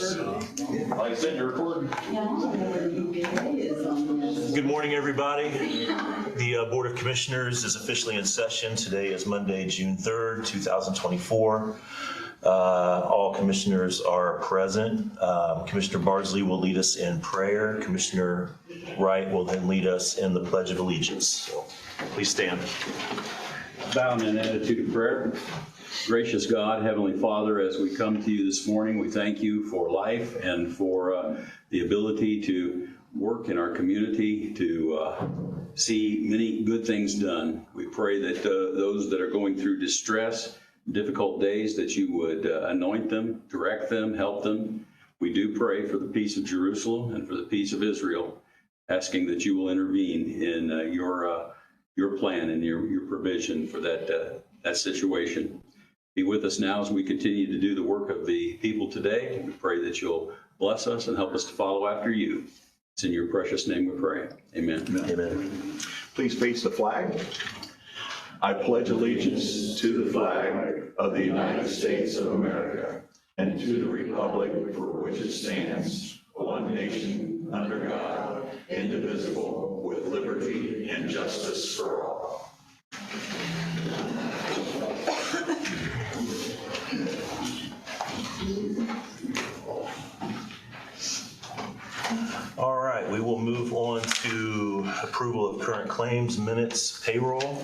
Yes. Like I said, you're recording. Good morning, everybody. The Board of Commissioners is officially in session. Today is Monday, June 3rd, 2024. All commissioners are present. Commissioner Bardsley will lead us in prayer. Commissioner Wright will then lead us in the Pledge of Allegiance. So please stand. Bow in an attitude of prayer. Gracious God, Heavenly Father, as we come to you this morning, we thank you for life and for the ability to work in our community, to see many good things done. We pray that those that are going through distress, difficult days, that you would anoint them, direct them, help them. We do pray for the peace of Jerusalem and for the peace of Israel, asking that you will intervene in your plan and your provision for that situation. Be with us now as we continue to do the work of the people today. We pray that you'll bless us and help us to follow after you. It's in your precious name we pray. Amen. Amen. Please face the flag. I pledge allegiance to the flag of the United States of America and to the republic for which it stands, one nation, under God, indivisible, with liberty and justice for all. All right, we will move on to approval of current claims, minutes, payroll.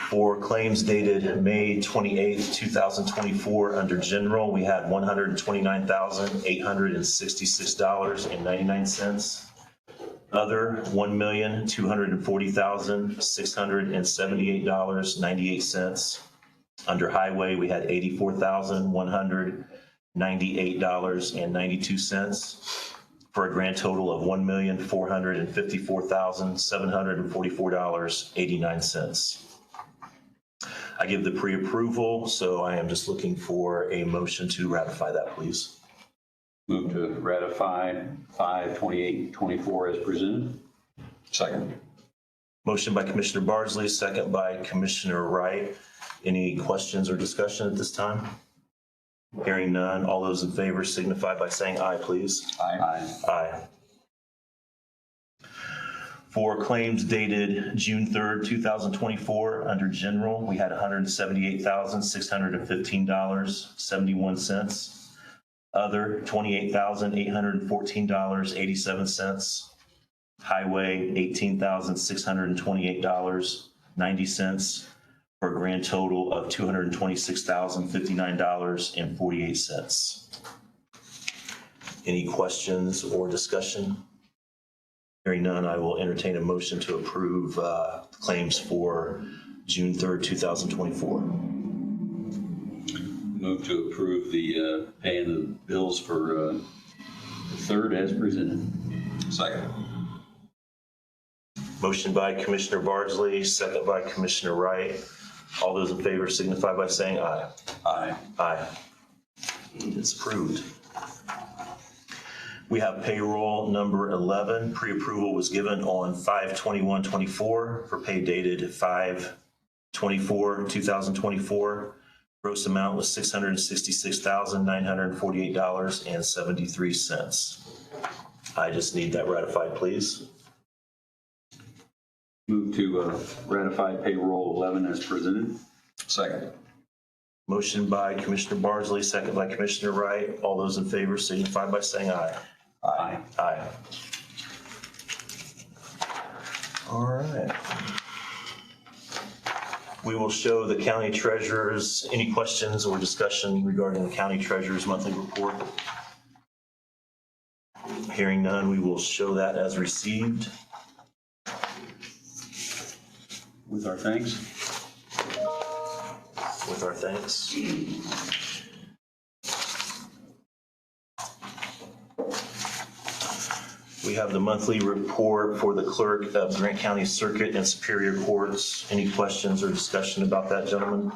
For claims dated May 28th, 2024, under general, we had $129,866.99. Other, $1,240,678.98. Under highway, we had $84,198.92 for a grand total of $1,454,744.89. I give the pre-approval, so I am just looking for a motion to ratify that, please. Move to ratify 5/28/24 as presented. Second. Motion by Commissioner Bardsley, second by Commissioner Wright. Any questions or discussion at this time? Hearing none, all those in favor signify by saying aye, please. Aye. Aye. For claims dated June 3rd, 2024, under general, we had $178,615.71. Other, $28,814.87. Highway, $18,628.90. For a grand total of $226,059.48. Any questions or discussion? Hearing none, I will entertain a motion to approve claims for June 3rd, 2024. Move to approve the paying the bills for the 3rd as presented. Second. Motion by Commissioner Bardsley, second by Commissioner Wright. All those in favor signify by saying aye. Aye. Aye. It's approved. We have payroll number 11. Pre-approval was given on 5/21/24 for pay dated 5/24/2024. Gross amount was $666,948.73. I just need that ratified, please. Move to ratify payroll 11 as presented. Second. Motion by Commissioner Bardsley, second by Commissioner Wright. All those in favor signify by saying aye. Aye. Aye. All right. We will show the county treasurer's, any questions or discussion regarding the county treasurer's monthly report? Hearing none, we will show that as received. With our thanks. With our thanks. We have the monthly report for the clerk of Grant County Circuit and Superior Courts. Any questions or discussion about that, gentlemen?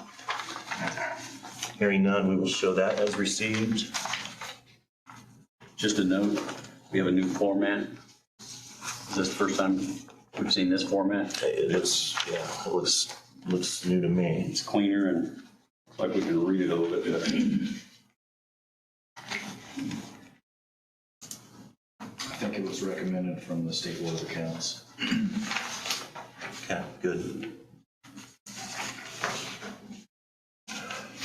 Hearing none, we will show that as received. Just a note, we have a new format. Is this the first time we've seen this format? It looks, yeah, it looks new to me. It's cleaner and like we can read it a little bit better. I think it was recommended from the State Board of Accounts. Okay, good.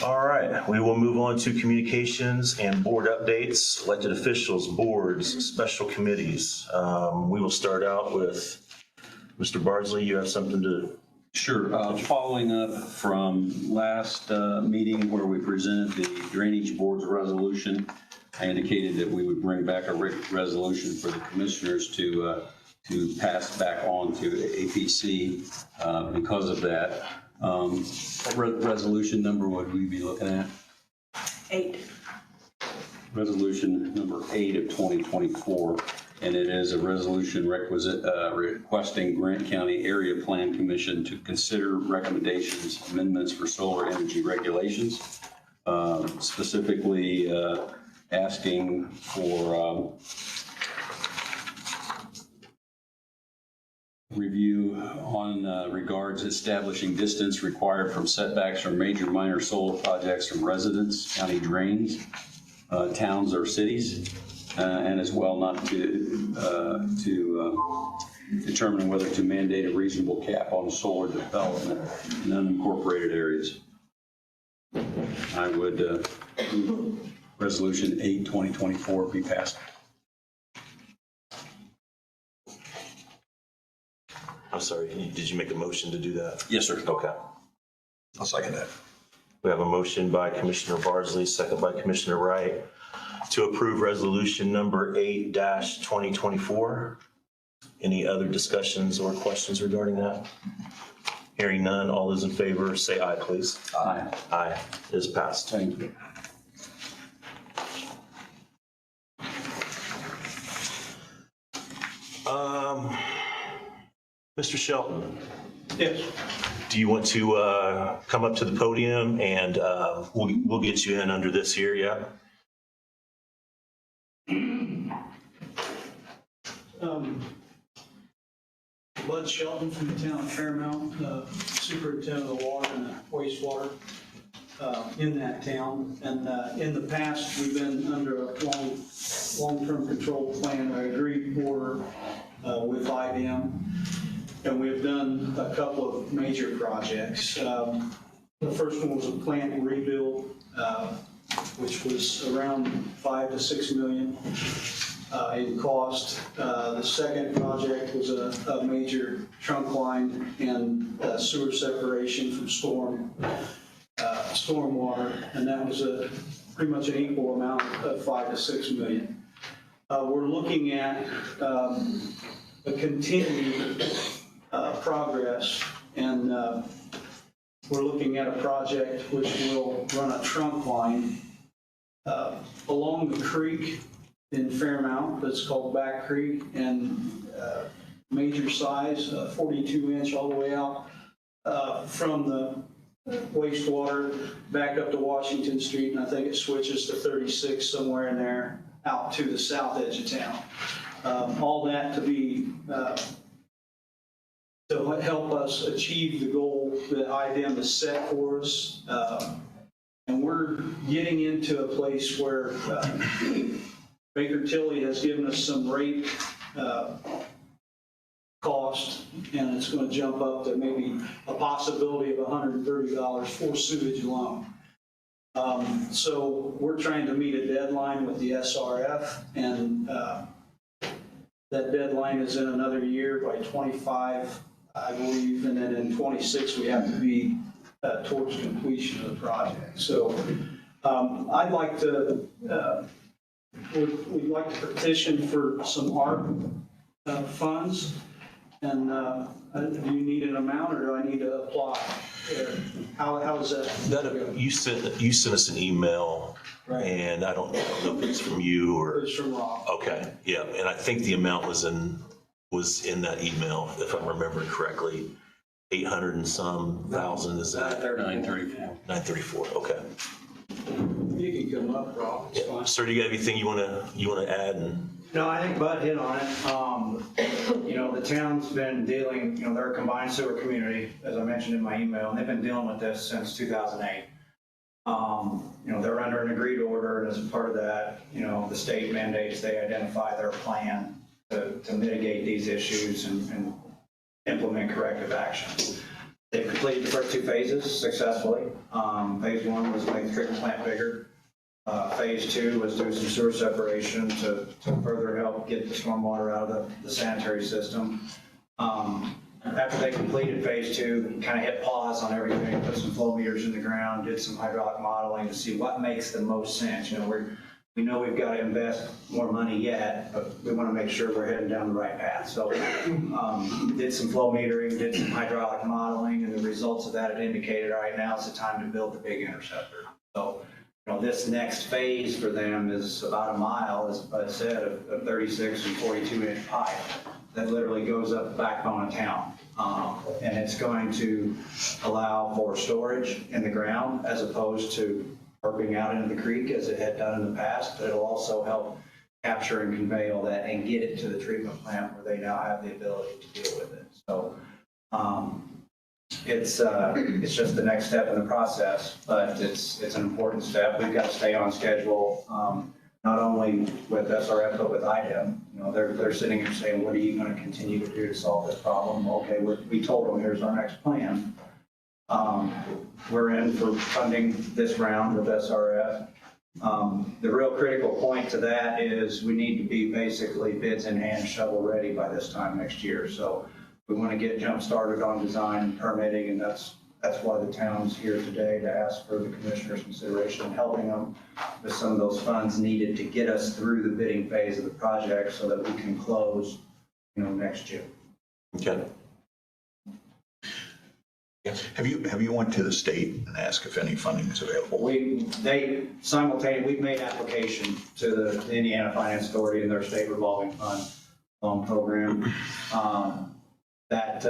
All right, we will move on to communications and board updates, elected officials, boards, special committees. We will start out with Mr. Bardsley. You have something to? Sure. Following up from last meeting where we presented the Drainage Board's resolution, I indicated that we would bring back a resolution for the commissioners to pass back on to APC because of that. What resolution number would we be looking at? 8. Resolution number 8 of 2024, and it is a resolution requesting Grant County Area Plan Commission to consider recommendations, amendments for solar energy regulations, specifically asking for review on regards establishing distance required from setbacks from major minor solar projects from residents, county drains, towns or cities, and as well not to determine whether to mandate a reasonable cap on solar development in unincorporated areas. I would Resolution 8, 2024 be passed. I'm sorry, did you make a motion to do that? Yes, sir. Okay. I'll second that. We have a motion by Commissioner Bardsley, second by Commissioner Wright, to approve resolution number 8-2024. Any other discussions or questions regarding that? Hearing none, all those in favor say aye, please. Aye. Aye, it is passed. Thank you. Mr. Shelton, Yes. do you want to come up to the podium and we'll get you in under this here, yeah? Bud Shelton from the town of Fairmount, superintendent of the water and the wastewater in that town. And in the past, we've been under a long-term control plan, a agreed order with IBM. And we've done a couple of major projects. The first one was a plant rebuild, which was around $5 to $6 million in cost. The second project was a major trunk line and sewer separation from stormwater, and that was pretty much an equal amount of $5 to $6 million. We're looking at a continued progress, and we're looking at a project which will run a trunk line along the creek in Fairmount that's called Back Creek, and major size, 42-inch all the way out from the wastewater back up to Washington Street, and I think it switches to 36 somewhere in there out to the south edge of town. All that to be to help us achieve the goal that IDEM has set for us. And we're getting into a place where Baker Tilly has given us some rate cost, and it's going to jump up to maybe a possibility of $130 for sewage alone. So we're trying to meet a deadline with the SRF, and that deadline is in another year by 25, I believe, and then in 26 we have to be towards completion of the project. So I'd like to, we'd like to petition for some ARP funds. And do you need an amount, or do I need to apply? How is that? You sent us an email, Right. and I don't know if it's from you or. It's from Rob. Okay, yeah, and I think the amount was in that email, if I'm remembering correctly. 800 and some thousand, is that? 934. 934, okay. You can come up, Rob. It's fine. Sir, do you got anything you wanna add? And No, I think Bud hit on it. The town's been dealing, they're a combined sewer community, as I mentioned in my email, and they've been dealing with this since 2008. They're under an agreed order, and as a part of that, the state mandates they identify their plan to mitigate these issues and implement corrective action. They've completed the first 2 phases successfully. Phase 1 was make the treatment plant bigger. Phase 2 was do some sewer separation to further help get the stormwater out of the sanitary system. After they completed phase 2, kind of hit pause on everything, put some flow meters in the ground, did some hydraulic modeling to see what makes the most sense. We know we've got to invest more money yet, but we want to make sure we're heading down the right path. So did some flow metering, did some hydraulic modeling, and the results of that had indicated, all right, now is the time to build the big interceptor. So this next phase for them is about a mile, as Bud said, of 36 and 42-inch pipe that literally goes up the backbone of town. And it's going to allow for storage in the ground as opposed to burping out into the creek as it had done in the past, but it'll also help capture and convey all that and get it to the treatment plant where they now have the ability to deal with it. So it's just the next step in the process, but it's an important step. We've got to stay on schedule, not only with SRF, but with IDEM. They're sitting here saying, what are you going to continue to do to solve this problem? Okay, we told them, here's our next plan. We're in for funding this round with SRF. The real critical point to that is we need to be basically bids in hand, shovel ready by this time next year. So we want to get jump started on design and permitting, and that's why the town's here today to ask for the commissioner's consideration in helping them with some of those funds needed to get us through the bidding phase of the project so that we can close, next June. Okay. Have you went to the state and asked if any funding is available? We've made application to the Indiana Finance Authority and their state revolving fund loan program. That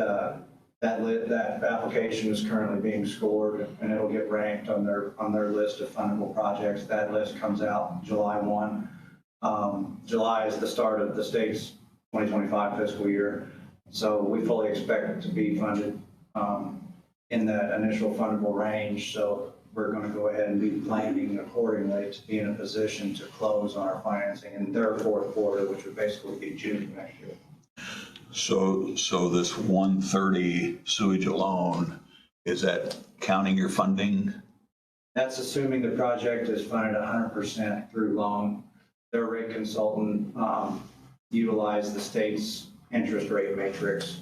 application is currently being scored, and it'll get ranked on their list of fundable projects. That list comes out July 1. July is the start of the state's 2025 fiscal year, so we fully expect it to be funded in that initial fundable range. So we're going to go ahead and be planning accordingly to be in a position to close on our financing in their fourth quarter, which would basically be June of next year. So this 130 sewage alone, is that counting your funding? That's assuming the project is funded 100% through loan. Their rate consultant utilized the state's interest rate matrix.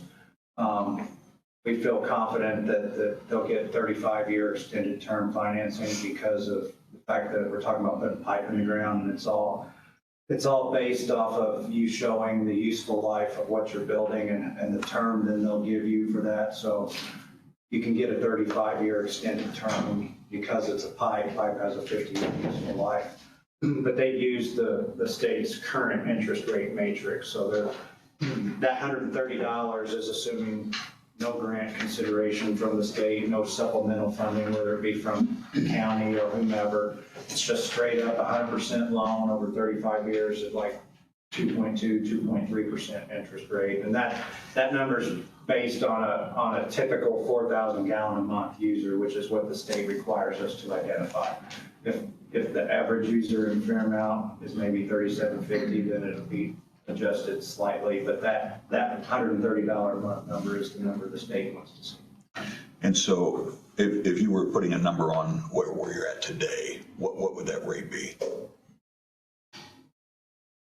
We feel confident that they'll get 35-year extended term financing because of the fact that we're talking about putting pipe in the ground, and it's all based off of you showing the useful life of what you're building and the term then they'll give you for that. So you can get a 35-year extended term because it's a pipe. Pipe has a 50-year useful life. But they use the state's current interest rate matrix. So that $130 is assuming no grant consideration from the state, no supplemental funding, whether it be from the county or whomever. It's just straight up 100% loan over 35 years at like 2.2, 2.3% interest rate. And that number's based on a typical 4,000 gallon a month user, which is what the state requires us to identify. If the average user in Fairmount is maybe 3,750, then it'll be adjusted slightly, but that $130 a month number is the number the state wants to see. And so if you were putting a number on where you're at today, what would that rate be?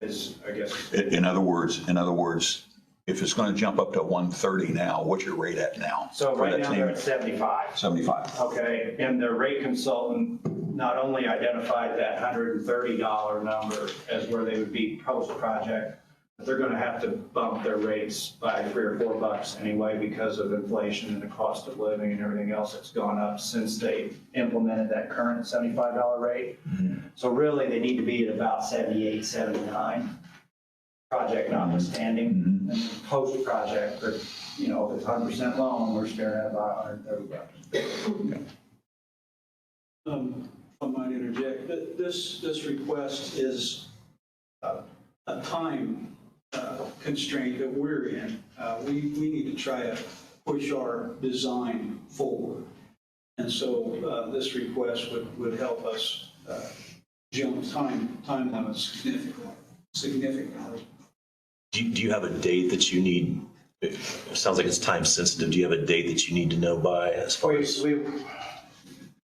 I guess. In other words, if it's going to jump up to 130 now, what's your rate at now? So for right that now same- they're at 75. 75. Okay, and the rate consultant not only identified that $130 number as where they would be post-project, but they're going to have to bump their rates by $3 or $4 anyway because of inflation and the cost of living and everything else that's gone up since they implemented that current $75 rate. Mm-hmm. So really, they need to be at about 78, 79, project notwithstanding. Mm-hmm. And post-project, if it's 100% loan, we're staring at about $130. If I might interject, this request is a time constraint that we're in. We need to try to push our design forward. And so this request would help us jump time limits significantly. Do you have a date that you need? It sounds like it's time sensitive. Do you have a date that you need to know by as far as?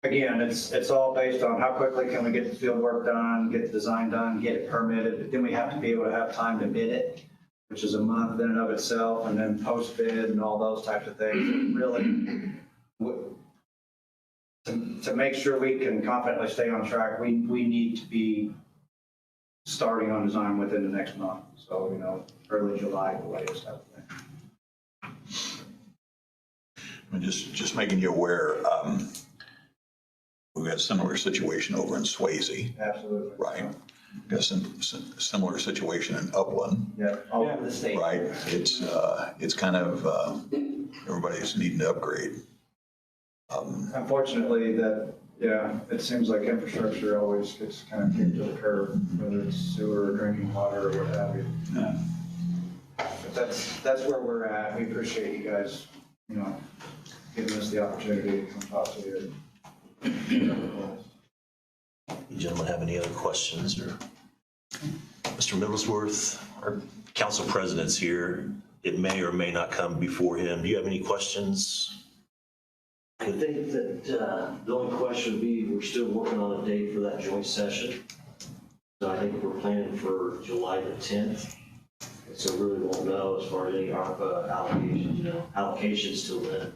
Again, it's all based on how quickly can we get the field work done, get the design done, get it permitted. Then we have to be able to have time to bid it, which is a month in and of itself, and then post bid and all those types of things. And really, to make sure we can confidently stay on track, we need to be starting on design within the next month. So, early July, the latest, type of thing. I'm just making you aware, we've got a similar situation over in Swayze, Absolutely. right? Got a similar situation in Upland, Yeah, all over the state. right? It's kind of, everybody's needing to upgrade. Unfortunately, it seems like infrastructure always gets kind of kicked to the curb, whether it's sewer or drinking water or what have you. Yeah. But that's where we're at. We appreciate you guys, giving us the opportunity to come talk to you. You gentlemen have any other questions? Or Mr. Middlesworth, our council president's here. It may or may not come before him. Do you have any questions? I think that the only question would be, we're still working on a date for that joint session. So I think we're planning for July the 10th. So really won't know as far as any ARPA allocations till then.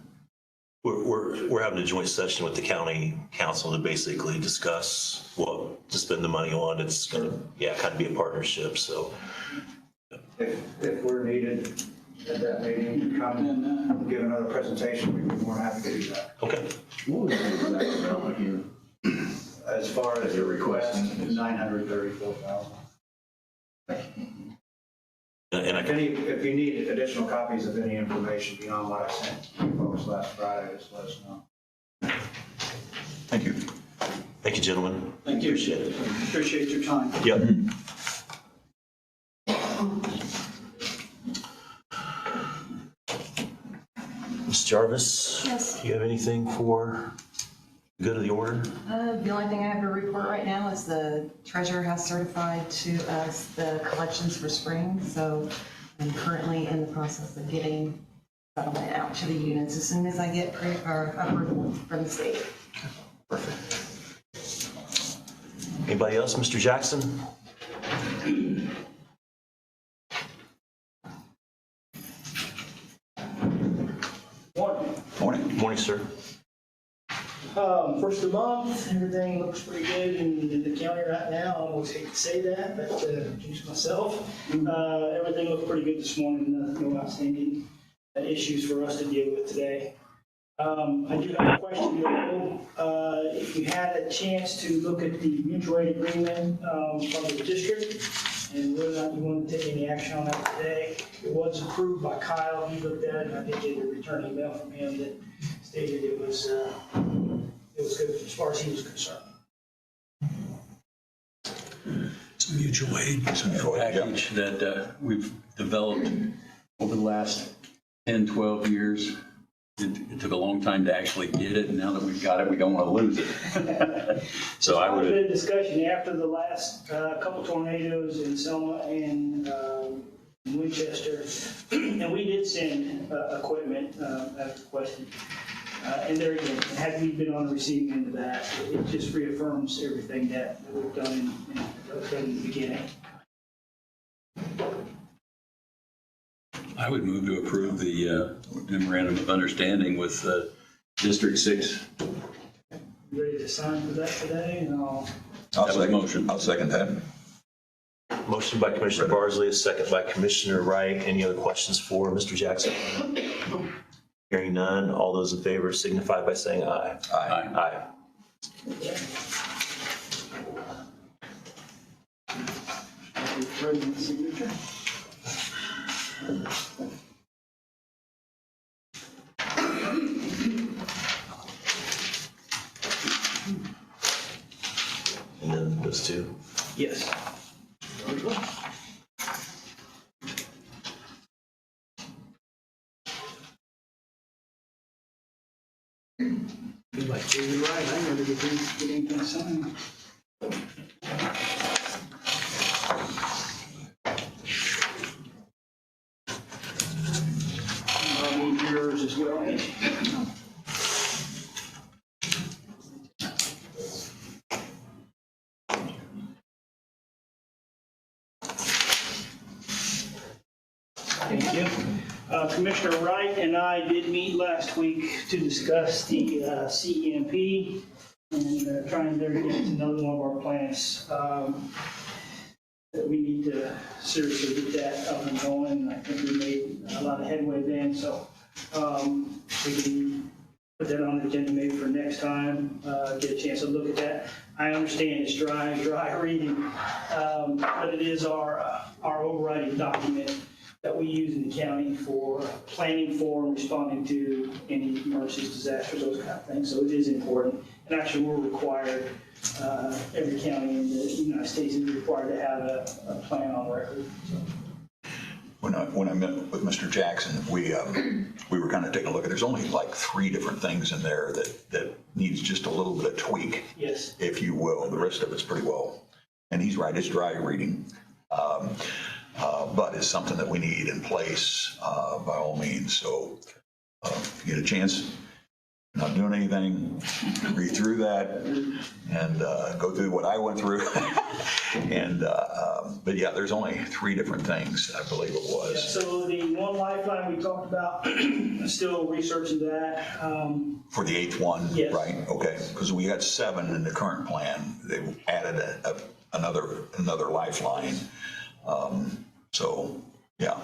We're having a joint session with the county council to basically discuss what to spend the money on. It's going to, kind of be a partnership. So If we're needed at that meeting to come and give another presentation, we'd be more than happy to do that. okay. What was the exact amount again? As far as You're the request, requesting is- 934,000. And If you need additional copies of any information beyond what I sent you folks last Friday, just let us know. Thank you. thank you, gentlemen. Thank you. Appreciate it. Appreciate your time. Yep. Ms. Jarvis? Yes. Do you have anything for the good of the order? The only thing I have to report right now is the treasurer has certified to us the collections for spring, so I'm currently in the process of getting settlement out to the units as soon as I get approval from the state. Perfect. Anybody else? Mr. Jackson? Morning. Morning, sir. First of the month, everything looks pretty good in the county right now. I almost hate to say that, but jinx myself. Everything looked pretty good this morning. No outstanding issues for us to deal with today. I do have a question, though. If you had a chance to look at the mutual aid agreement from the district, and whether or not you want to take any action on that today. It was approved by Kyle. He looked at it, and I did get a return email from him that stated it was good as far as he was concerned. It's a mutual aid package that we've developed over the last 10, 12 years. It took a long time to actually get it, and now that we've got it, we don't want to lose it. So I There was would, a discussion after the last couple tornadoes in Selma and Winchester, and we did send equipment as requested. And there again, had we been on the receiving end of that, it just reaffirms everything that we've done in the beginning. I would move to approve the memorandum of understanding with District 6. Ready to sign for that today, and I'll I'll That was second- motion. I'll second that. Motion by Commissioner Barsley, a second by Commissioner Wright. Any other questions for Mr. Jackson? Hearing none, all those in favor signify by saying aye. Aye. Aye. President's signature. And then those two. Yes. get anything signed. I'll need yours as well, Angie. Thank you. Commissioner Wright and I did meet last week to discuss the CEMP and trying to get another one of our plants. That we need to seriously get that up and going. I think we made a lot of headway then, so we can put that on the agenda maybe for next time, get a chance to look at that. I understand it's dry reading, but it is our overriding document that we use in the county for planning for and responding to any emergencies, disasters, those kind of things. So it is important. And actually, we're required, every county in the United States is required to have a plan on record. So. When I met with Mr. Jackson, we were kind of taking a look at, there's only like 3 different things in there that needs just a little bit of tweak, Yes. if you will. The rest of it's pretty well. And he's right, it's dry reading. But it's something that we need in place by all means. So if you get a chance, not doing anything, read through that and go through what I went through. And but yeah, there's only 3 different things, I believe it was. Yeah, so the One Lifeline we talked about, still researching that. For the 8th one, Yes. right? Okay, because we had 7 in the current plan. They added another lifeline. So, yeah.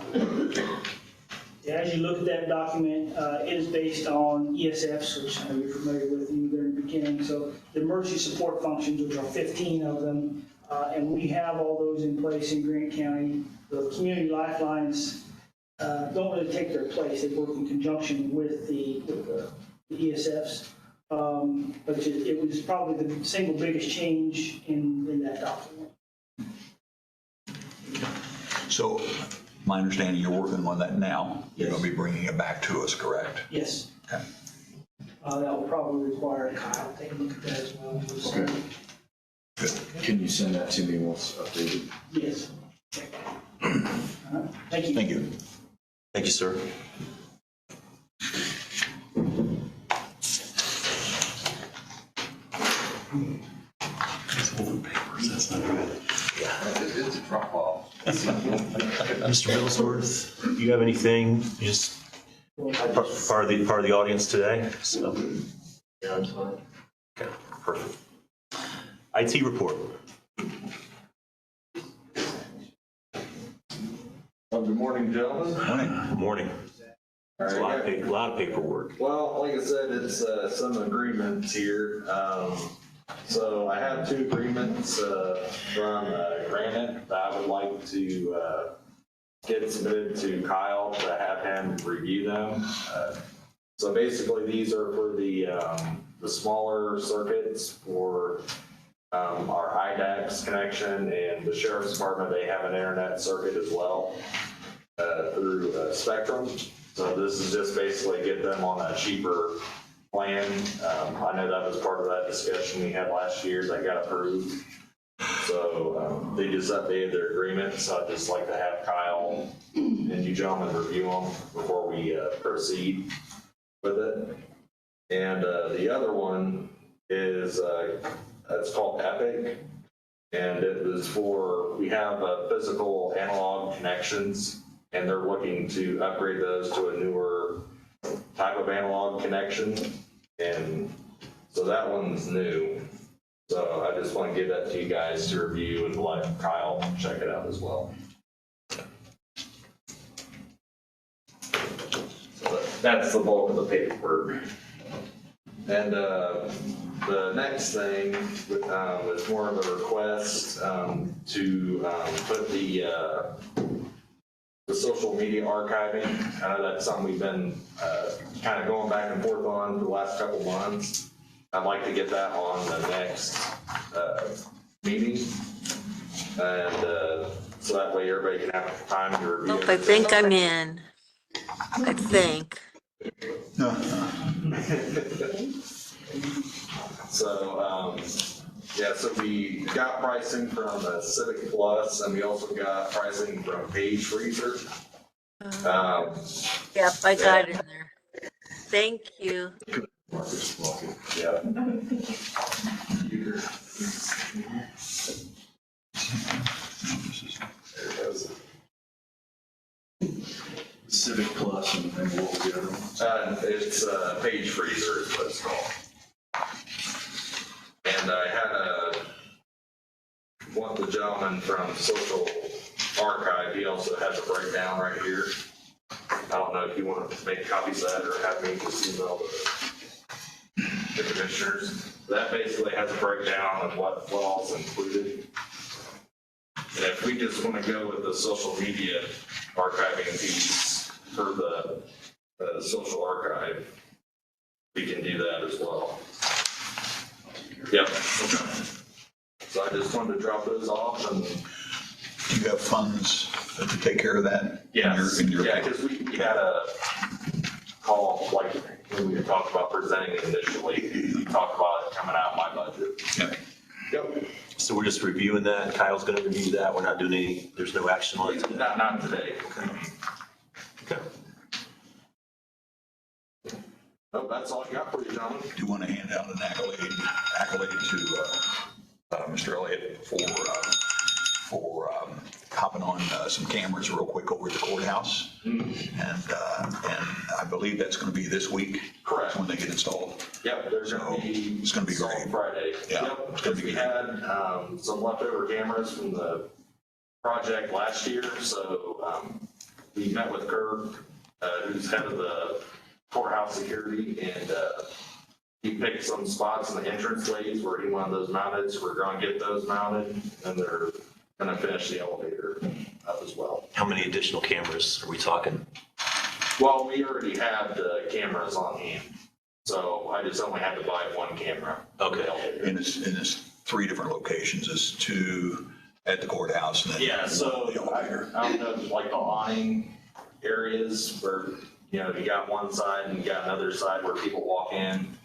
Yeah, as you look at that document, it is based on ESFs, which I know you're familiar with in the very beginning. So the emergency support functions, which are 15 of them, and we have all those in place in Grant County. The community lifelines don't really take their place. They work in conjunction with the ESFs. But it was probably the single biggest change in that document. So, my understanding, you're working on that now. You're going to be bringing it back to us, correct? Yes. Okay. That will probably require Kyle to take a look at that as well. Okay. Good. Can you send that to me once updated? Yes. All right. Thank you. Thank you. Thank you, sir. It's a drop off. Mr. Middlesworth, you have anything, just part of the audience today? So, Yeah, that's fine. okay, perfect. IT report. Well, good morning, gentlemen. Morning. Morning. There's a lot of paperwork. Well, like I said, it's some agreements here. So I have 2 agreements from Granite that I would like to get submitted to Kyle to have him review them. So basically, these are for the smaller circuits for our IDAX connection, and the Sheriff's Department, they have an internet circuit as well through Spectrum. So this is just basically get them on a cheaper plan. I know that was part of that discussion we had last year that got approved. So they just updated their agreement, so I'd just like to have Kyle and you gentlemen review them before we proceed with it. And the other one is, it's called Epic. And it was for, we have physical analog connections, and they're looking to upgrade those to a newer type of analog connection. And so that one's new. So I just want to give that to you guys to review and let Kyle check it out as well. So that's the bulk of the paperwork. And the next thing is more of a request to put the social media archiving. I know that's something we've been kind of going back and forth on for the last couple months. I'd like to get that on the next meeting. And so that way everybody can have time to review. I think I'm in. I think. So, yeah, so we got pricing from Civic Plus, and we also got pricing from Page Freezer. Yep, I got it in there. Thank you. Yeah. There it goes. Civic Plus and then what was the other one? It's Page Freezer is what it's called. And I had one of the gentlemen from Social Archive, he also has a breakdown right here. I don't know if you want to make copies of that or have me just email the commissioners. That basically has a breakdown of what all's included. And if we just want to go with the social media archiving piece for the social archive, we can do that as well. Yep. So I just wanted to drop those off and. Do you have funds to take care of that? Yes, In your yeah, because we had a call, like, when we talked about presenting it initially, we talked about it coming out of my budget. Yeah. Yep. So we're just reviewing that. Kyle's going to review that. We're not doing any, there's no action on it today. Not today. Okay. Nope, that's all I got for you, gentlemen. Do you want to hand out an accolade to Mr. Elliott for hopping on some cameras real quick over at the courthouse? And I believe that's going to be this week. Correct. When they get installed. Yep, there's gonna be. It's gonna be installed great. Friday. Yeah, Yep, it's gonna because be we great. had, some leftover cameras from the project last year, so, we met with Kirk, who's head of the courthouse security, and, he picked some spots in the entrance ways where he wanted those mounted, so we're gonna get those mounted, and they're gonna finish the elevator up as well. How many additional cameras are we talking? Well, we already had the cameras on hand, so I just only had to buy one camera. for the Okay. elevator. And it's 3 different locations. It's 2 at the courthouse and then Yeah, so the elevator. I don't know, like the awning areas where, you know, you got one side and you got another side where people walk in.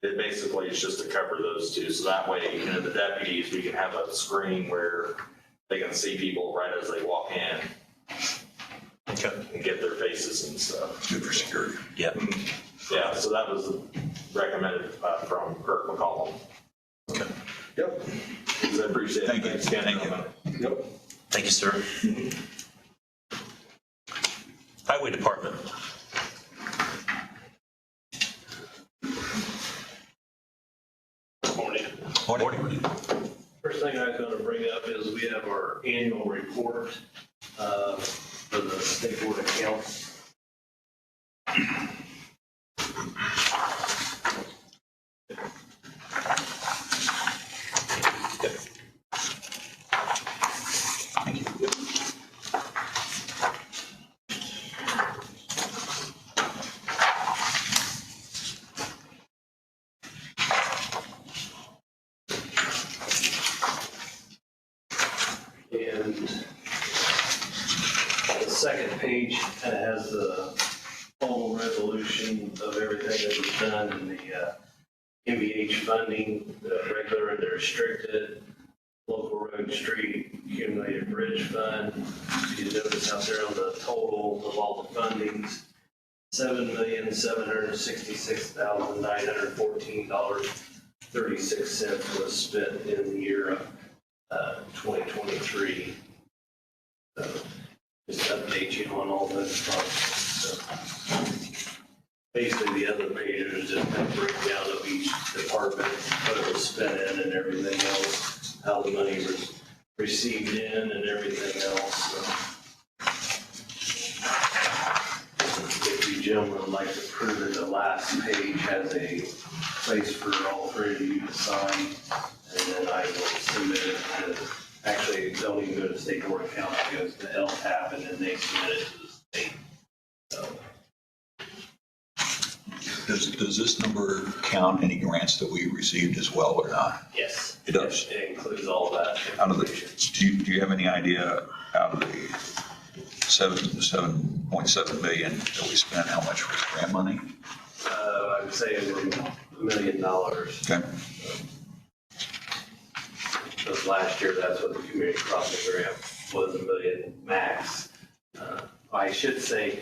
It basically is just to cover those two, so that way, you know, the deputies, we can have a screen where they can see people right as they walk in Okay. and get their faces and stuff. Good for security. Yep. Yeah, so that was recommended from Kirk McCollum. Okay. Yep. I appreciate it. Thank you. Thanks again, Thank you. gentlemen. Yep. Thank you, sir. Highway Department. Morning. First thing I was going to bring up is we have our annual report for the State Board of Accounts. Thank you. And the second page kind of has the full resolution of everything that was done in the MVH funding, the regular and the restricted, local road, street, accumulated bridge fund. You notice out there on the total of all the fundings, $7,766,914.36 was spent in the year of 2023. So just to update you on all those projects. So basically, the other pages is just a breakdown of each department, what it was spent in and everything else, how the money was received in and everything else. So if you gentlemen would like to prove it, the last page has a place for all 3 of you to sign, and then I will submit it to, actually, it don't even go to the State Board of Accounts, it goes to LTAP, and then they submit it to the state. So, Does this number count any grants that we received as well or not? yes. It does. It includes all that Out of the, information. do you have any idea out of the 7.7 million that we spent, how much was grant money? I would say it was $1 million. Okay. Because last year, that's what the community crossing grant was, $1 million max. I should say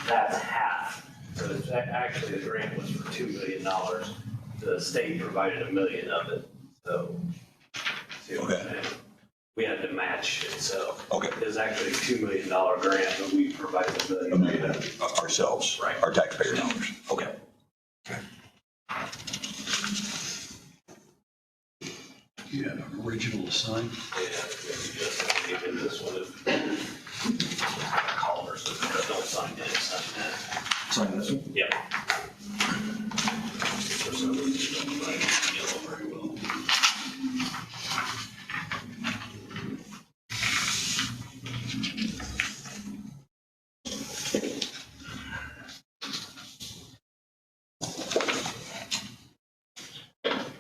that's half. So it's actually, the grant was for $2 million. The state provided $1 million of it, so. See what I'm Okay. saying? We had to match it, so. Okay. It was actually a $2 million grant, but we provided $1 A million. million ourselves, Right. our taxpayer dollars. Okay. Okay. You have an original sign? Yeah, just even this one is Culver, so don't sign that, sign that. Sign this one. Yep. For some reason, don't write yellow very well.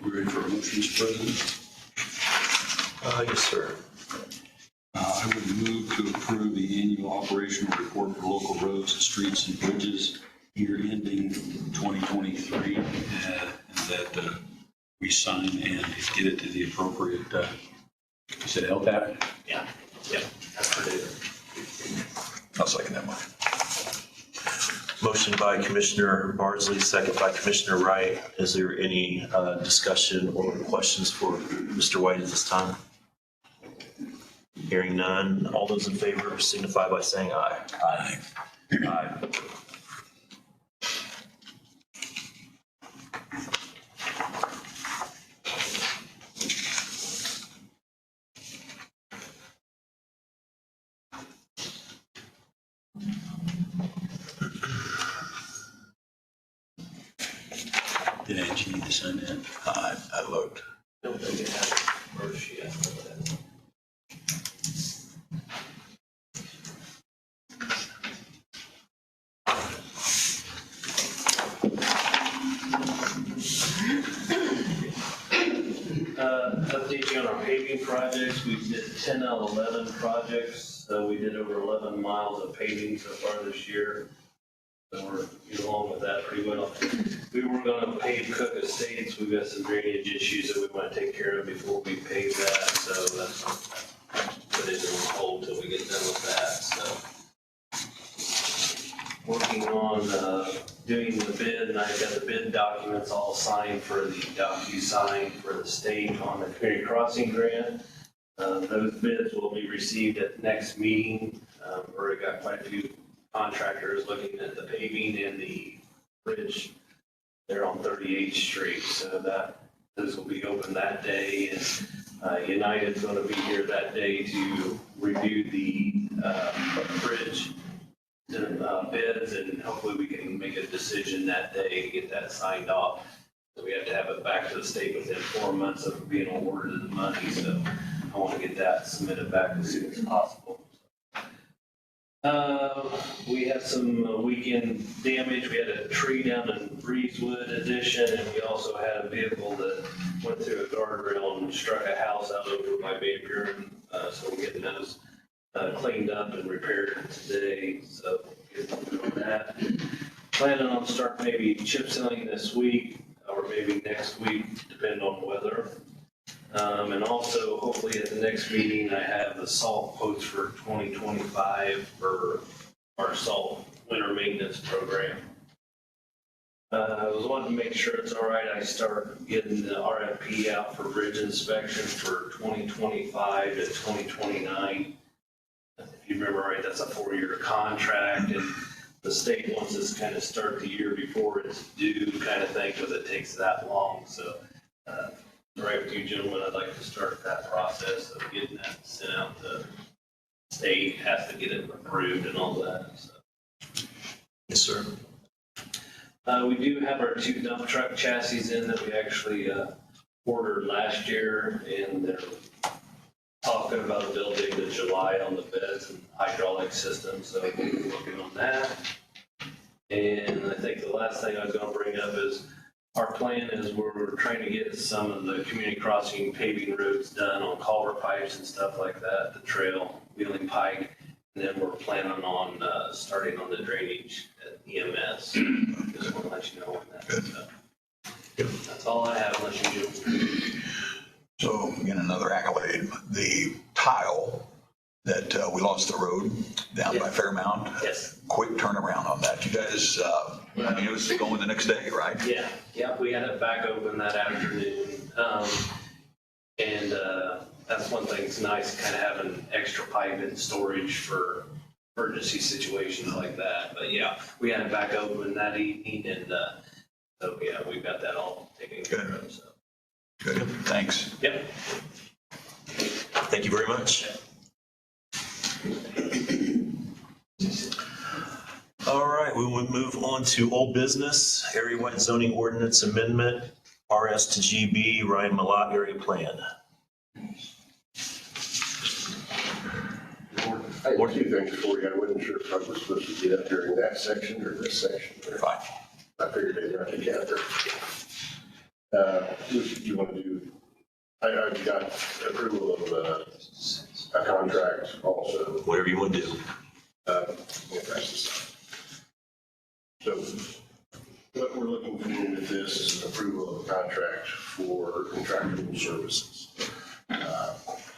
We ready for a motion, Mr. President? Yes, sir. I would move to approve the annual operational report for local roads, streets, and bridges year ending 2023, and that we sign and get it to the appropriate, you said LTAP? Yeah, yep, that's pretty good. I'll second that motion. Motion by Commissioner Bardsley, second by Commissioner Wright. Is there any discussion or questions for Mr. White at this time? Hearing none, all those in favor signify by saying aye. Aye. Aye. Did Angie need to sign that? I looked. Don't think it happened, or she has that. Update you on our paving projects. We did 10 out of 11 projects. We did over 11 miles of paving so far this year. So we're getting along with that pretty well. We were gonna pave Cook Estates. We've got some drainage issues that we want to take care of before we pave that, so that's put it on hold till we get done with that, so. Working on, doing the bid, and I've got the bid documents all signed for the DocuSign for the state on the community crossing grant. Those bids will be received at next meeting. We've already got quite a few contractors looking at the paving and the bridge there on 38th Street, so those will be open that day. And United's going to be here that day to review the bridge bids, and hopefully we can make a decision that day and get that signed off. So we have to have it back to the state within 4 months of being awarded the money, so I want to get that submitted back as soon as possible. We had some weekend damage. We had a tree down in Breezewood Addition, and we also had a vehicle that went through a guardrail and struck a house out over by Van Buren. So we're getting those cleaned up and repaired today, so getting on that. Planning on starting maybe chip sealing this week or maybe next week, depending on the weather. And also, hopefully at the next meeting, I have the salt quotes for 2025 for our salt winter maintenance program. I was wanting to make sure it's all right. I start getting the RFP out for bridge inspection for 2025 to 2029. If you remember right, that's a 4-year contract, and the state wants us to kind of start the year before it's due kind of thing, because it takes that long. So, right with you gentlemen, I'd like to start that process of getting that sent out to state, has to get it approved and all that, so. Yes, sir. We do have our 2 dump truck chassis in that we actually ordered last year, and they're talking about a build date of July on the beds and hydraulic system, so we're working on that. And I think the last thing I was gonna bring up is our plan is we're trying to get some of the community crossing paving roads done on culvert pipes and stuff like that, the trail, Wheeling Pike. And then we're planning on starting on the drainage at EMS. Just want to let you know when that's That's all I have unless you do. So, again, another accolade, the tile that we lost the road down by Fairmount. Yes. Quick turnaround on that. You guys, I mean, it was going the next day, right? Yeah, we had it back open that afternoon. And that's one thing that's nice, kind of having extra pipe in storage for emergency situations like that. But yeah, we had it back open that evening and so yeah, we've got that all taken care of, so. Good, thanks. Yep. Thank you very much. All right, we will move on to old business, area-wide zoning ordinance amendment, RS to GB, Ryan Malott area plan. I have two things for you. I wasn't sure if I was supposed to get up during that section or this section. Fine. I figured they'd run together. You want to do, I've got approval of a contract also. Whatever you want to do. So what we're looking for with this is an approval of a contract for contractual services.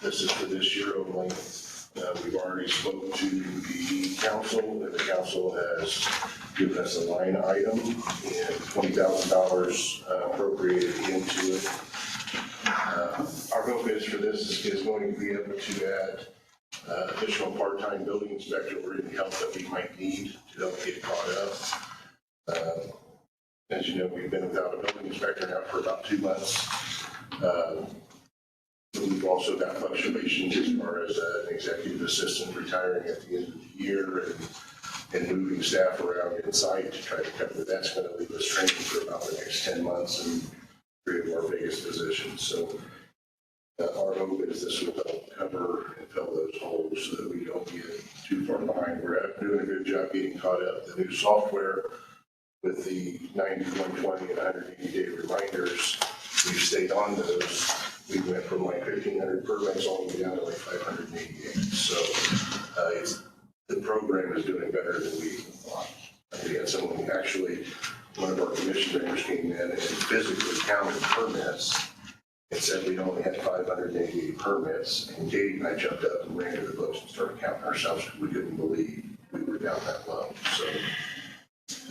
This is for this year only. We've already spoke to the council, and the council has given us a line item and $20,000 appropriated into it. Our hope is for this is going to be able to add additional part-time building inspector or any help that we might need to help get caught up. As you know, we've been without a building inspector now for about 2 months. We've also got fluctuations as far as an executive assistant retiring at the end of the year and moving staff around inside to try to cover. That's going to leave us training for about the next 10 months in 3 of our biggest positions. So our hope is this will help cover and fill those holes so that we don't get too far behind. We're doing a good job getting caught up. The new software with the 90, 120, and 180-day reminders, we've stayed on those. We went from like 1,500 permits all the way down to like 588. So the program is doing better than we thought. We had someone actually, one of our commission members came in and physically counted permits and said we only had 588 permits. And Katie and I jumped up and ran to the books and started counting ourselves because we couldn't believe we were down that low. So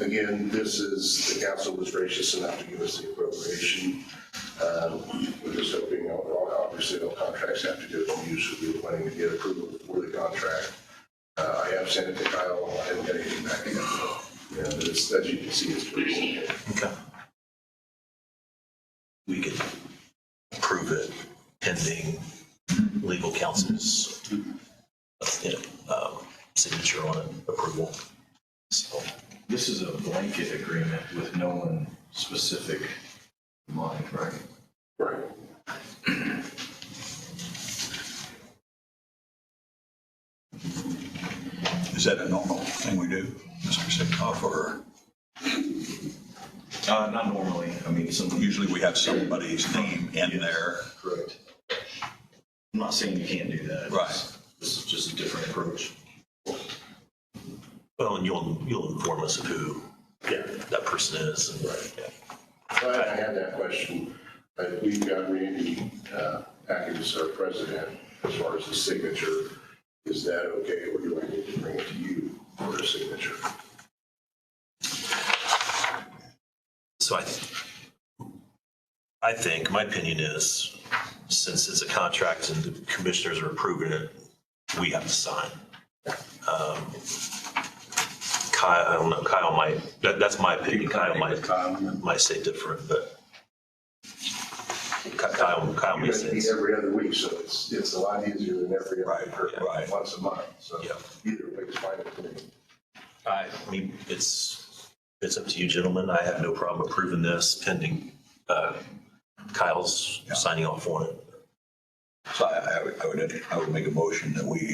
again, the council was gracious enough to give us the appropriation. We're just hoping, obviously, all contracts have to go to you, so we were planning to get approval for the contract. I have sent it to Kyle. I haven't got anything back yet. Yeah, but it's, as you can see, it's pretty simple. Okay. We could approve it pending legal counsel's signature on it, approval. So. This is a blanket agreement with no one specific in mind, right? Right. Is that a normal thing we do, Mr. Signoff, or? Not normally. I mean, Usually we have somebody's name in there. Correct. I'm not saying you can't do that. Right. This is just a different approach. Well, and you'll inform us of who that person is. And, Right. Yeah. Well, I had that question. We've got Randy acting as our president as far as the signature. Is that okay, or do I need to bring it to you for a signature? So I think, my opinion is, since it's a contract and the commissioners are approving it, we have to sign. Kyle, I don't know, Kyle might, that's my opinion, Kyle might say different, but Kyle may say. It's every other week, so it's a lot easier than every other Right. once a month. So Yeah. either way is fine with me. I mean, it's up to you, gentlemen. I have no problem approving this pending Kyle's signing off on it. So I would make a motion that we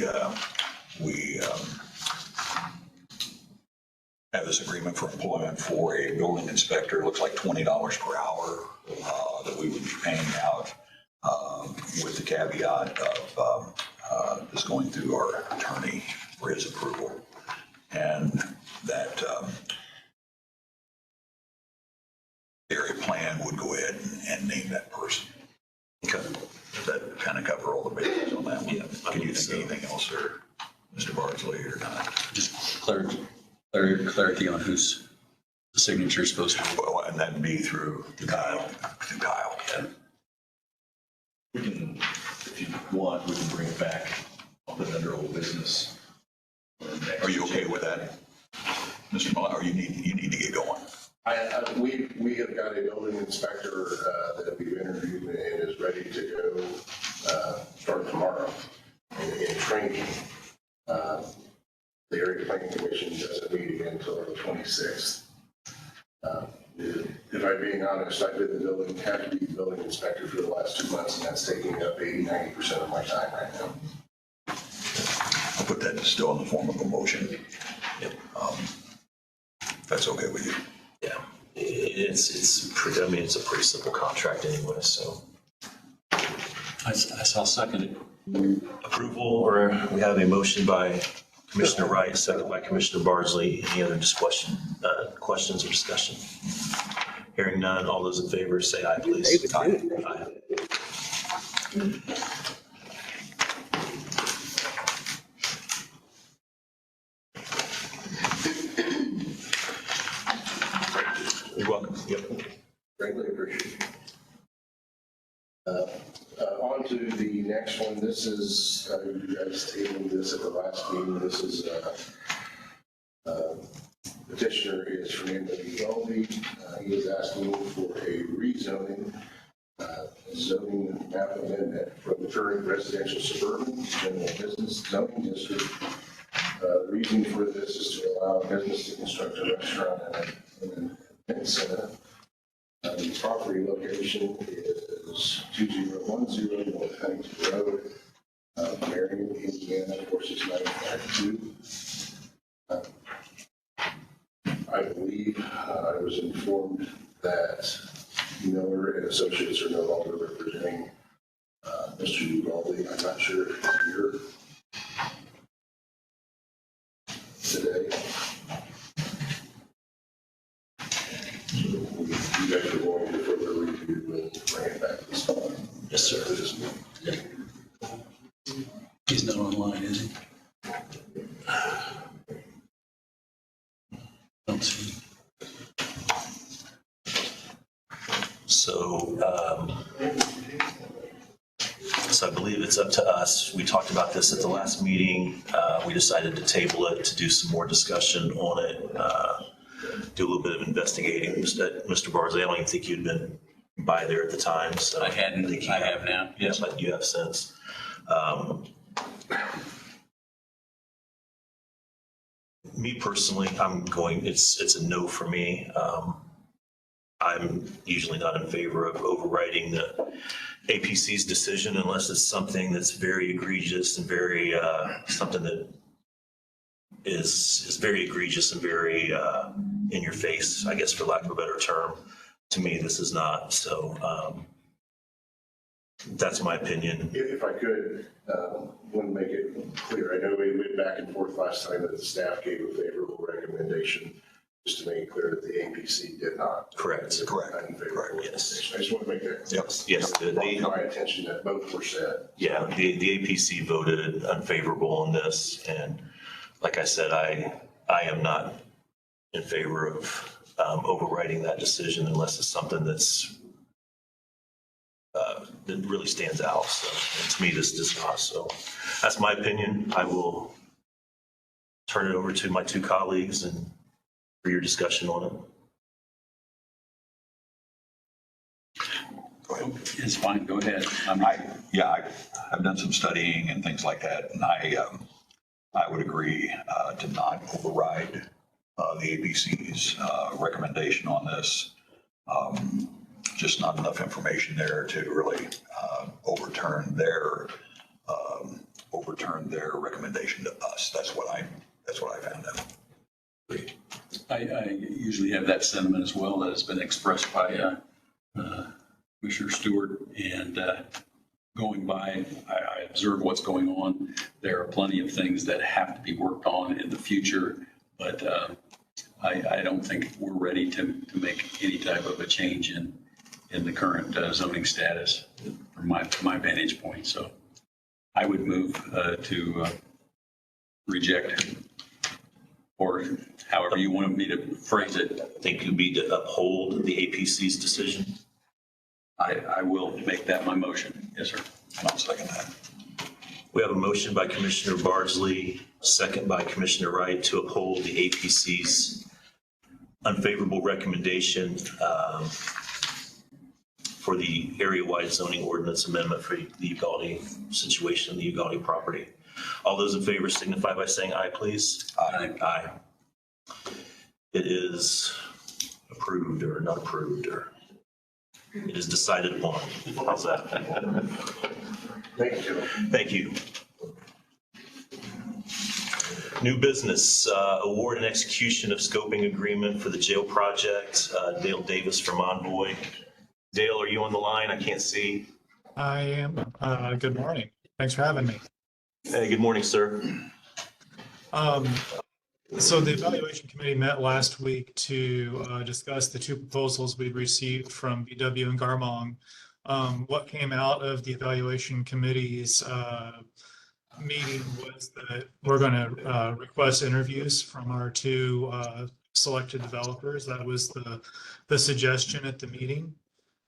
have this agreement for employment for a building inspector. It looks like $20 per hour that we would be paying out with the caveat of just going through our attorney for his approval. And that area plan would go basis on that one. Yeah, I Can you believe so. think anything else, or Mr. Bardsley, or not? Just clarity on whose signature is supposed to be. Well, and that'd be through Kyle. Through Kyle. Yeah. We can, if you want, we can bring it back. I'll put it under old business. Are you okay with that, Mr. Muller, or you need to get going? We have got a building inspector that we've interviewed and is ready to go start tomorrow in training. The area planning commission doesn't meet again until the 26th. If I'm being honest, I've been have to be the building inspector for the last 2 months, and that's taking up 80-90% of my time right now. I'll put that still in the form of a motion. If that's okay with you. Yeah, it's pretty, I mean, it's a pretty simple contract anyway, so. I'll second it. Approval, or we have a motion by Commissioner Wright, second by Commissioner Bardsley. Any other questions or discussion? Hearing none, all those in favor say aye, please. Aye. Aye. You're welcome. Yep. Greatly appreciate it. On to the next one. This is, you guys tabled this at the last meeting. This is, petitioner is Fernando Ugalde. He is asking for a rezoning, zoning map amendment from the current residential suburban to general business zoning district. The reason for this is to allow business to construct a restaurant and an event center. The property location is 2010 North Huntington Road, Marion, Indiana, 46952. I believe I was informed that Miller and Associates are no longer representing Mr. Ugalde. I'm not sure if he's here today. You guys are going to further review and bring it back to this point. Yes, sir. He's not online, is he? Don't see him. So I believe it's up to us. We talked about this at the last meeting. We decided to table it to do some more discussion on it, do a little bit of investigating. Mr. Bardsley, I don't even think you'd been by there at the time, so. I hadn't, I have now. Yes, you have since. Me personally, it's a no for me. I'm usually not in favor of overriding the APC's decision unless it's something that's very egregious and very, something that is very egregious and very in your face, I guess, for lack of a better term. To me, this is not. So that's my opinion. If I could, want to make it clear, I know we went back and forth last time that the staff gave a favorable recommendation, just to make it clear that the APC did not. Correct. Unfavorable Yes. recommendation. I just want to make that. Yes. Brought to my attention that both were said. Yeah, the APC voted unfavorable on this, and like I said, I am not in favor of overriding that decision unless it's something that's that really stands out. So and to me, this does not. So that's my opinion. I will turn it over to my two colleagues and for your discussion on it. Go ahead. It's fine, go ahead. I've done some studying and things like that, and I would agree to not override the APC's recommendation on this. Just not enough information there to really overturn their recommendation to us. That's what I found out. I usually have that sentiment as well that has been expressed by Commissioner Stewart, and going by, I observe what's going on. There are plenty of things that have to be worked on in the future, but I don't think we're ready to make any type of a change in the current zoning status from my vantage point. So I would move to reject, or however you want me to phrase it. I think it would be to uphold the APC's decision. I will make that my motion. Yes, sir. I'll second that. We have a motion by Commissioner Bardsley, second by Commissioner Wright to uphold the APC's unfavorable recommendation for the area-wide zoning ordinance amendment for the Uvalde situation, the Uvalde property. All those in favor signify by saying aye, please. Aye. Aye. It is approved or not approved, or it is decided upon. How's that? Thank you. Thank you. New business, award and execution of scoping agreement for the jail project. Dale Davis from Envoy. Dale, are you on the line? I can't see. I am. Good morning. Thanks for having me. Hey, good morning, sir. So the evaluation committee met last week to discuss the two proposals we'd received from BW and Garmong. What came out of the evaluation committee's meeting was that we're going to request interviews from our two selected developers. That was the suggestion at the meeting.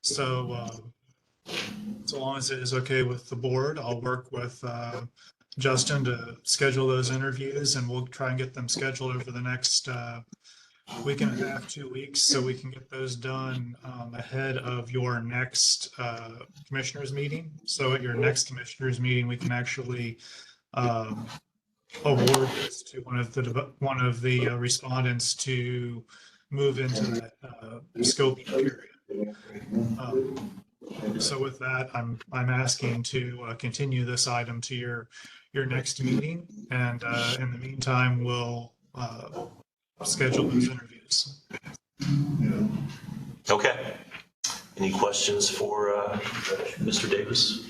So so long as it is okay with the board, I'll work with Justin to schedule those interviews, and we'll try and get them scheduled over the next week and a half, 2 weeks, so we can get those done ahead of your next commissioners meeting. So at your next commissioners meeting, we can actually award this to one of the respondents to move into that scoping period. So with that, I'm asking to continue this item to your next meeting, and in the meantime, we'll schedule those interviews. Okay. Any questions for Mr. Davis?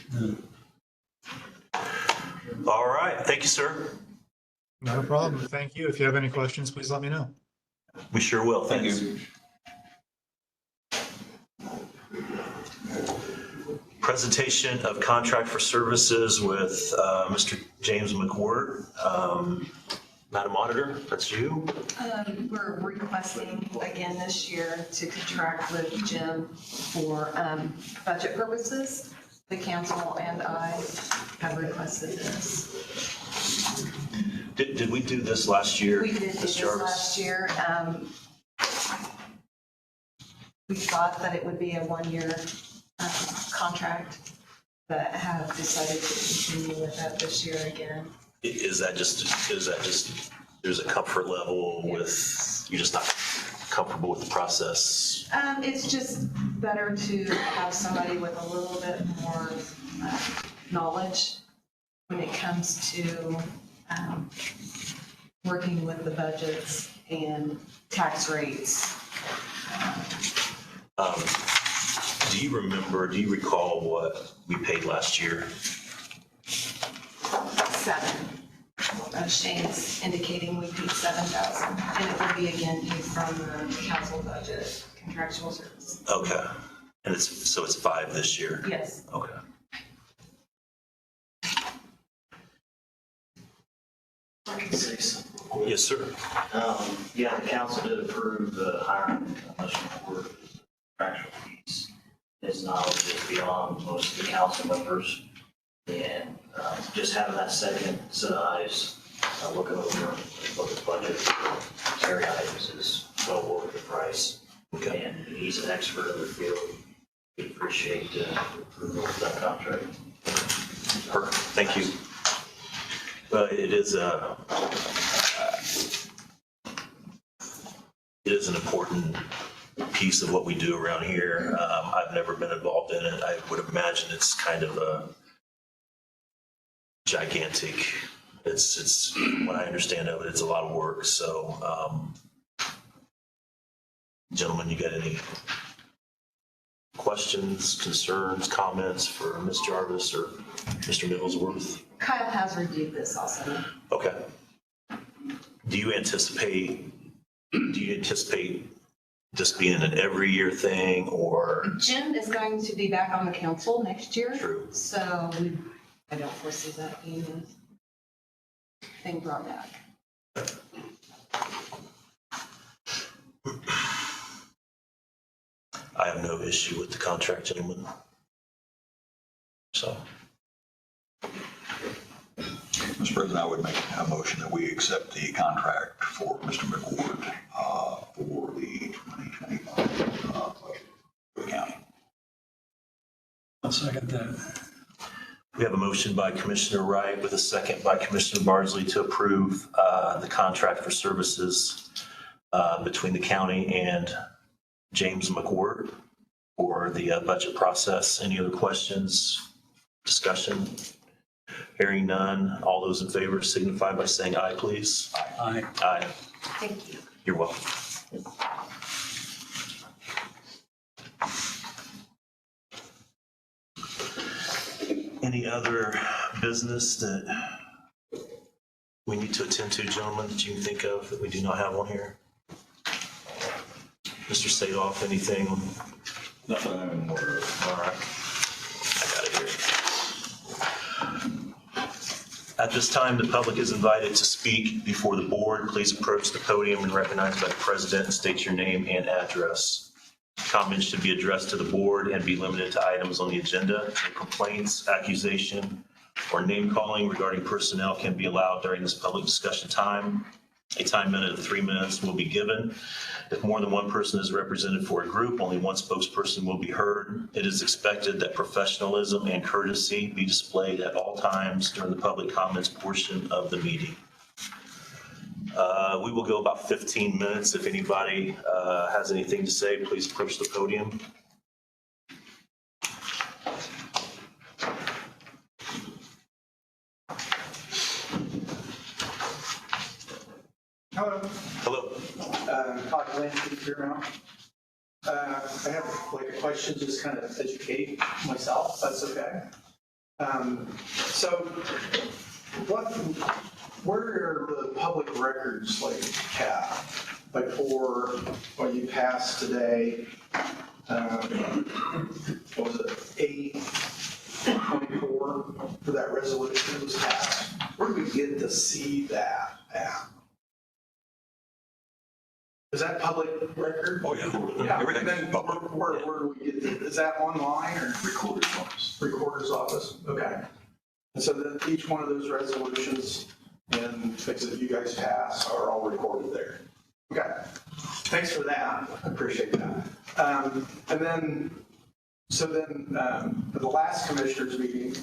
All right. Thank you, sir. Not a problem. Thank you. If you have any questions, please let me know. We sure will. Thanks. Thank you. Presentation of contract for services with Mr. James McWhort. Madam Auditor, that's you. We're requesting again this year to contract with Jim for budget purposes. The council and I have requested this. Did we do this last year? We did this last year. We thought that it would be a one-year contract, but have decided to continue with that this year again. Is that just, there's a comfort level with, you're just not comfortable with the process? It's just better to have somebody with a little bit more knowledge when it comes to working with the budgets and tax rates. Do you recall what we paid last year? 7. Shane's indicating we paid 7,000, and it will be again paid from the council budget, contractual service. Okay. And so it's 5 this year? Yes. Okay. I can say something. Yes, sir. Yeah, the council did approve the hiring of Mr. McWhort. Contractual fees. His knowledge is beyond most of the council members. And just having that second set of eyes, looking over what the budget for area items is well worth the price. Okay. And he's an expert in the field. We appreciate the approval of that contract. Perfect. Thank you. It is an important piece of what we do around here. I've never been involved in it. I would imagine it's kind of a gigantic, it's what I understand of it, it's a lot of work. So, gentlemen, you got any questions, concerns, comments for Ms. Jarvis or Mr. Middlesworth? Kyle has reviewed this also. Okay. Do you anticipate this being an every year thing, or? Jim is going to be back on the council next year. True. So we I don't foresee that being a thing brought back. I have no issue with the contract, gentlemen. So, Mr. President, I would make a motion that we accept the contract for Mr. McWard for the 2025 budget for the county. I'll second that. we have a motion by Commissioner Wright with a second by Commissioner Bardsley to approve the contract for services between the county and James McWhort for the budget process. Any other questions, discussion? Hearing none, all those in favor signify by saying aye, please. Aye. Aye. Thank you. You're welcome. Any other business that we need to attend to, gentlemen, that you can think of that we do not have on here? Mr. Sadoff, anything? Nothing I'm aware of. All right. I got it here. At this time, the public is invited to speak before the board. Please approach the podium and recognize by the president and state your name and address. Comments should be addressed to the board and be limited to items on the agenda. Complaints, accusation, or name calling regarding personnel can be allowed during this public discussion time. A time limit of 3 minutes will be given. If more than one person is represented for a group, only one spokesperson will be heard. It is expected that professionalism and courtesy be displayed at all times during the public comments portion of the meeting. We will go about 15 minutes. If anybody has anything to say, please approach the podium. Hello. Hello. Todd Lansky here now. I have like a question, just kind of educate myself, that's okay. So where are the public records like kept? Like for what you passed today, what was it, 8/24 for that resolution that was passed? Where do we get to see that at? Is that public record? Oh, yeah. Yeah. Everything's Then public. where do we get to, is that online or? Recorder's office. Recorder's office, okay. And so then each one of those resolutions and things that you guys pass are all recorded there. Okay, thanks for that, I appreciate that. And then, so then, at the last commissioners meeting,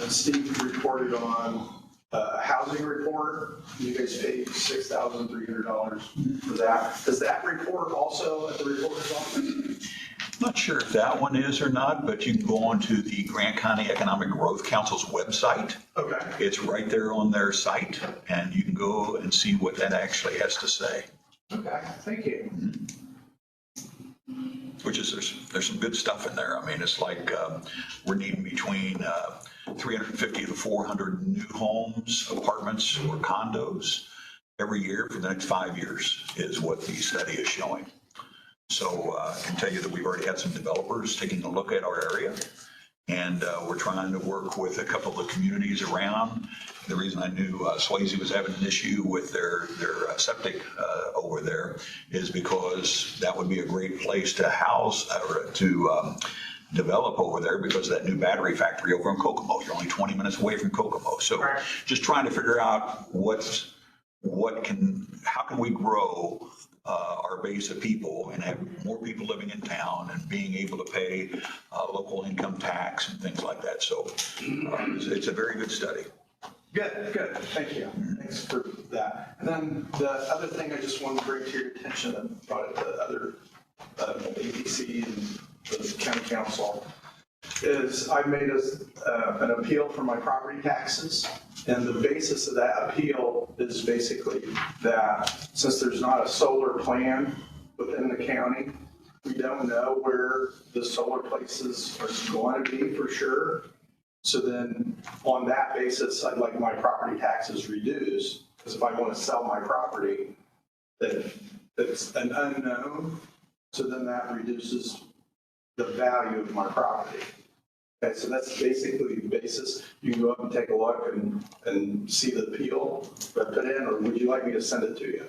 Steve reported on a housing report. You guys paid $6,300 for that. Does that report also at the recorder's office? Not sure if that one is or not, but you can go on to the Grant County Economic Growth Council's website. Okay. It's right there on their site, and you can go and see what that actually has to say. Okay, thank you. Which is, there's some good stuff in there. I mean, it's like, we're needing between 350 to 400 new homes, apartments, or condos every year for the next 5 years is what the study is showing. So I can tell you that we've already had some developers taking a look at our area, and we're trying to work with a couple of communities around. The reason I knew Swayze was having an issue with their septic over there is because that would be a great place to house or to develop over there because of that new battery factory over in Kokomo. You're only 20 minutes away from Kokomo. So just trying to figure out how can we grow our base of people and have more people living in town and being able to pay local income tax and things like that. So it's a very good study. Good, thank you. Thanks for that. And then the other thing I just wanted to bring to your attention and brought it to other ABC and the county council is I made an appeal for my property taxes. And the basis of that appeal is basically that since there's not a solar plan within the county, we don't know where the solar places are going to be for sure. So then on that basis, I'd like my property taxes reduced, because if I want to sell my property, then it's an unknown. So then that reduces the value of my property. Okay, so that's basically the basis. You can go up and take a look and see the appeal that I put in, or would you like me to send it to you?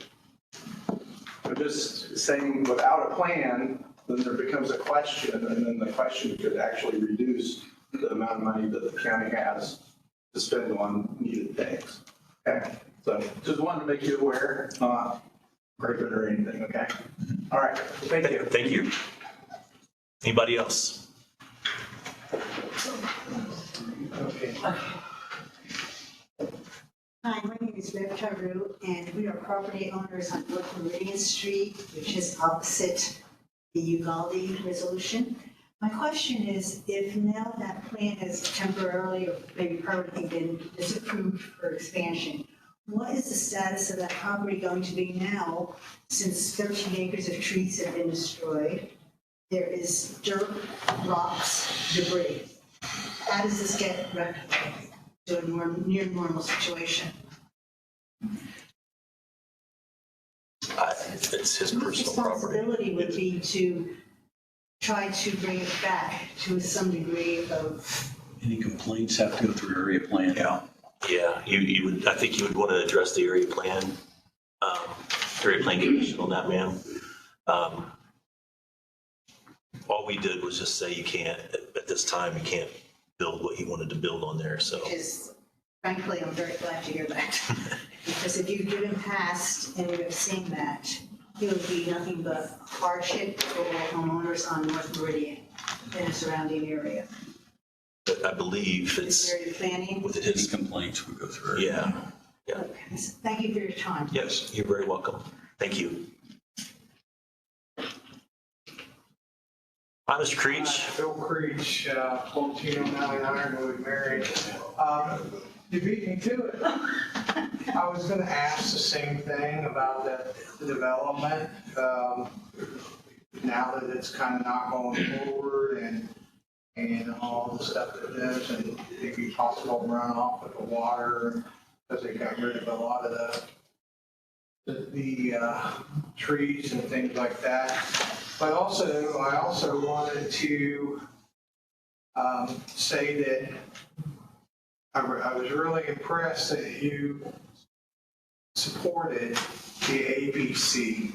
I'm just saying, without a plan, then there becomes a question, and then the question could actually reduce the amount of money that the county has to spend on needed things. Okay, so just wanted to make you aware, not gripping or anything, okay? All right, thank you. Thank you. Anybody else? Hi, my name is Bev Taru, and we are property owners on North Meridian Street, which is opposite the Uvalde resolution. My question is, if now that plan has temporarily or maybe permanently been disapproved for expansion, what is the status of that property going to be now, since 13 acres of trees have been destroyed? There is dirt, rocks, debris. How does this get rectified to a near normal situation? It's his personal property. Responsibility would be to try to bring it back to some degree of. Any complaints have to go through area plan? Yeah. Yeah, you would, I think you would want to address the area plan commission on that, ma'am. All we did was just say you can't, at this time, you can't build what he wanted to build on there, so. Because frankly, I'm very glad to hear that. Because if you've driven past and you've seen that, it would be nothing but hardship for homeowners on North Meridian and the surrounding area. But I believe it's, Area planning. with Any his, complaints would go through. yeah. Okay. Thank you for your time. Yes, you're very welcome. Thank you. Hi, Mr. Creech. Bill Creech, 14099 Ironwood, married. You beat me to it. I was gonna ask the same thing about the development. Now that it's kind of not going forward and all the stuff that it is, and maybe possible runoff of the water, because they got rid of a lot of the trees and things like that. But also, I also wanted to say that I was really impressed that you supported the ABC.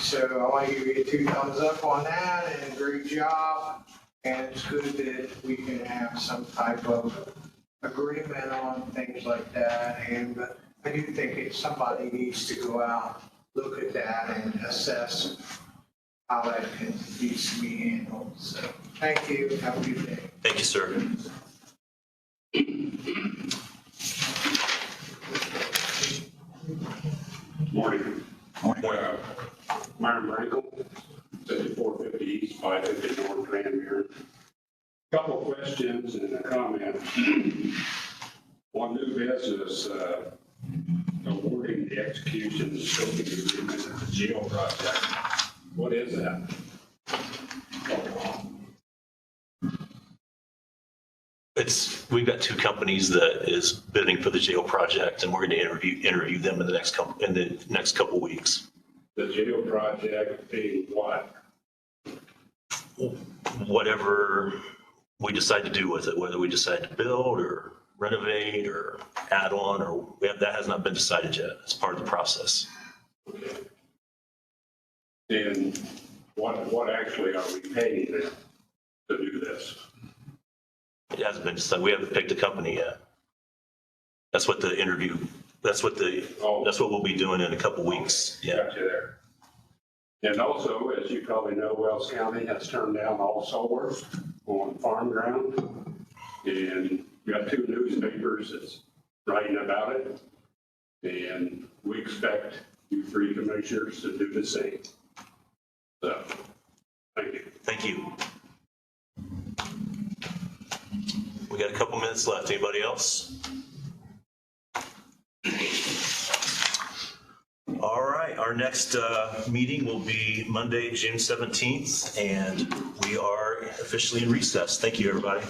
So I want to give you 2 thumbs up on that, and great job. And it's good that we can have some type of agreement on things like that. And I do think somebody needs to go out, look at that, and assess how that needs to be handled. So thank you. Have a good day. Thank you, sir. Morning. Morning. Myron Brinkle, 7450 East, 550 North Grandmere. Couple questions and a comment. On new business, awarding the execution and scoping agreement of the jail project. What is that? We've got 2 companies that is bidding for the jail project, and we're going to interview them in the next couple weeks. The jail project being what? Whatever we decide to do with it, whether we decide to build or renovate or add on, or that has not been decided yet. It's part of the process. Okay. And what actually are we paying them to do this? It hasn't been decided. We haven't picked a company yet. That's what the interview, that's what we'll be doing in a couple weeks. Yeah. Got you there. And also, as you probably know, Wells County has turned down all solar on farm ground. And we got 2 newspapers that's writing about it. And we expect you 3 commissioners to do the same. So, thank you. Thank you. We got a couple minutes left. Anybody else? All right, our next meeting will be Monday, June 17th, and we are officially in recess. Thank you, everybody.